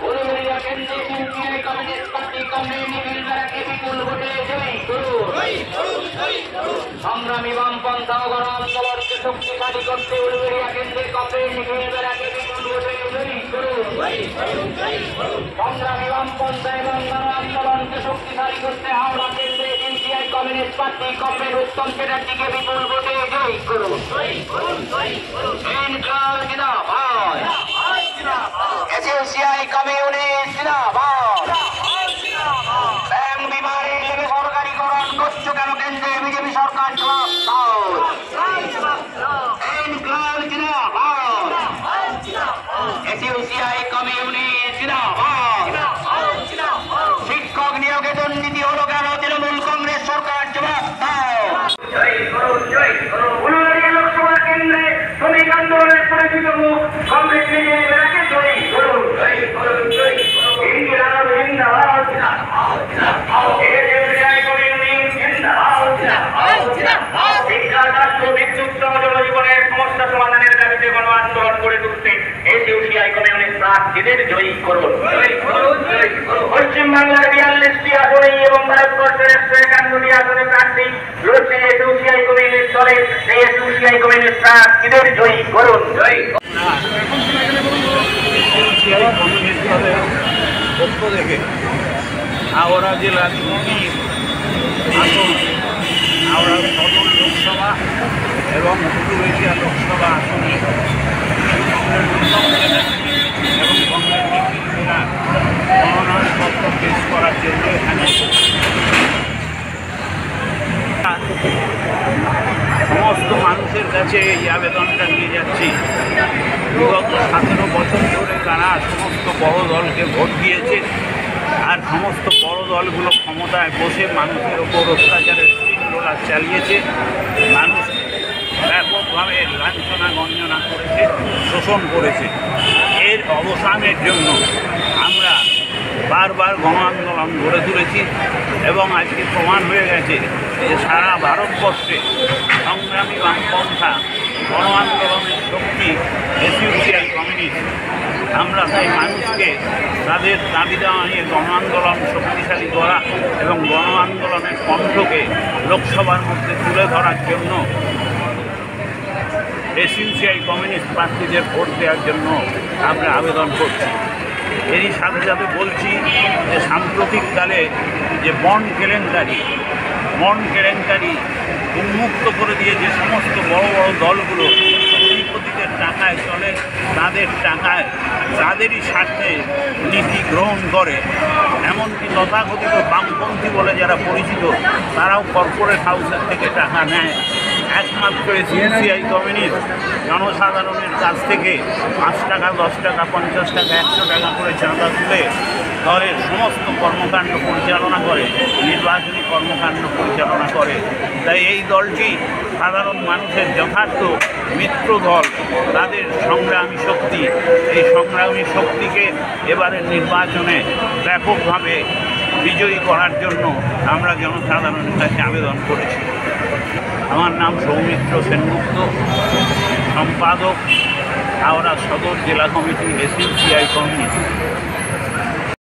উলুবেড়িয়া কেন্দ্রে CPI communist party Congress নিখিল বেড়াকে বিপুল ভোটে জয়ী করুন। সংগ্রামী বামপন্থা ও গণ আন্দোলনকে শক্তিশালী করতে উলুবেড়িয়া কেন্দ্রে কংগ্রেস নিখিল বেড়াকে বিপুল ভোটে জয়ী করুন। সংগ্রামী বামপন্থা এবং গণ আন্দোলনকে শক্তিশালী করতে হাওড়া কেন্দ্রে সিপিআই কমিউনিস্ট পার্টি কংগ্রেস উত্তম চ্যাটার্জিকে বিপুল ভোটে জয়ী করুন। ইনকলাব জিন্দাবাদ, এসইউসিআই কমিউনিস্ট জিন্দাবাদ। ব্যাংক বিমারে থেকে সরকারিকরণ করছো কেন কেন্দ্রে বিজেপি সরকার? জবাব দাও। ইনকলাব জিন্দাবাদ, এসইউসিআই কমিউনিস্ট জিন্দাবাদ। শিক্ষক নিয়োগে দুর্নীতি হলো কেন তৃণমূল কংগ্রেস সরকার? জবাব দাও। উলুবেড়িয়া লোকসভা কেন্দ্রে শ্রমিক আন্দোলনের পরিচিত মুখ কংগ্রেস নেতাকে জয়ী করুন। ইনকিলাব জিন্দাবাদ, এসইউসিআই কমিউনিস্ট জিন্দাবাদ। শিক্ষা, স্বাস্থ্য, বিদ্যুৎ সহ জনজীবনের সমস্যা সমাধানের দাবিতে গণ আন্দোলন করে তুলতে এসইউসিআই কমিউনিস্ট প্রার্থীদের জয়ী করুন। পশ্চিমবাংলার 42টি আসনে এবং ভারতবর্ষের 151টি আসনে প্রার্থী লড়ছে এসইউসিআই কমিউনিস্ট দলের এই এসইউসিআই কমিউনিস্ট প্রার্থীদের জয়ী করুন। এসইউসিআই কমিউনিস্ট দলের পক্ষ থেকে হাওড়া জেলার 2টি আসন, হাওড়া সদর লোকসভা এবং উলুবেড়িয়া লোকসভা আসনে এবং কংগ্রেস নেতৃত্বরা মনোনয়নপত্র পেশ করার জন্য এখানে সমস্ত মানুষের কাছে এই আবেদনটা নিয়ে যাচ্ছি। বিগত 17 বছর ধরে তারা সমস্ত বড় দলকে ভোট দিয়েছে, আর সমস্ত বড় দলগুলো ক্ষমতায় বসে মানুষের ওপর অত্যাচারের শৃঙ্খলা চালিয়েছে, মানুষ ব্যাপকভাবে লাঞ্ছনা গঞ্জনা করেছে, শোষণ করেছে। এর অবসানের জন্য আমরা বারবার গণ আন্দোলন গড়ে তুলেছি এবং আজকে প্রমাণ হয়ে গেছে যে সারা ভারতবর্ষে সংগ্রামী বামপন্থা গণ আন্দোলনের শক্তি এসইউসিআই কমিউনিস্ট। আমরা তাই মানুষকে তাদের দাবি দেওয়া নিয়ে গণ আন্দোলন শক্তিশালী করা এবং গণ আন্দোলনের কণ্ঠকে লোকসভার মধ্যে তুলে ধরার জন্য এসইউসিআই কমিউনিস্ট প্রার্থীদের ভোট দেওয়ার জন্য আমরা আবেদন করছি। এরই সাথে সাথে বলছি যে সাম্প্রতিককালে যে বন্ড কেলেঙ্কারি উন্মুক্ত করে দিয়ে যে সমস্ত বড় বড় দলগুলো কোটিপতিদের টাকায় চলে, তাদের টাকায় তাদেরই স্বার্থে নীতি গ্রহণ করে, এমনকি তথাকথিত বামপন্থী বলে যারা পরিচিত তারাও কর্পোরেট হাউসের থেকে টাকা নেয়। একমাত্র এসইউসিআই কমিউনিস্ট জনসাধারণের কাছ থেকে 5 টাকা, 10 টাকা, 50 টাকা, 100 টাকা করে চাঁদা তুলে দলের সমস্ত কর্মকাণ্ড পরিচালনা করে, নির্বাচনী কর্মকাণ্ড পরিচালনা করে। তাই এই দলটি সাধারণ মানুষের যথার্থ মিত্র দল, তাদের সংগ্রামী শক্তি, এই সংগ্রামী শক্তিকে এবারের নির্বাচনে ব্যাপকভাবে বিজয়ী করার জন্য আমরা জনসাধারণের কাছে আবেদন করেছি। আমার নাম সৌমিত্র সেনগুপ্ত, সম্পাদক হাওড়া সদর জেলা কমিটি এসইউসিআই কমিউনিস্ট।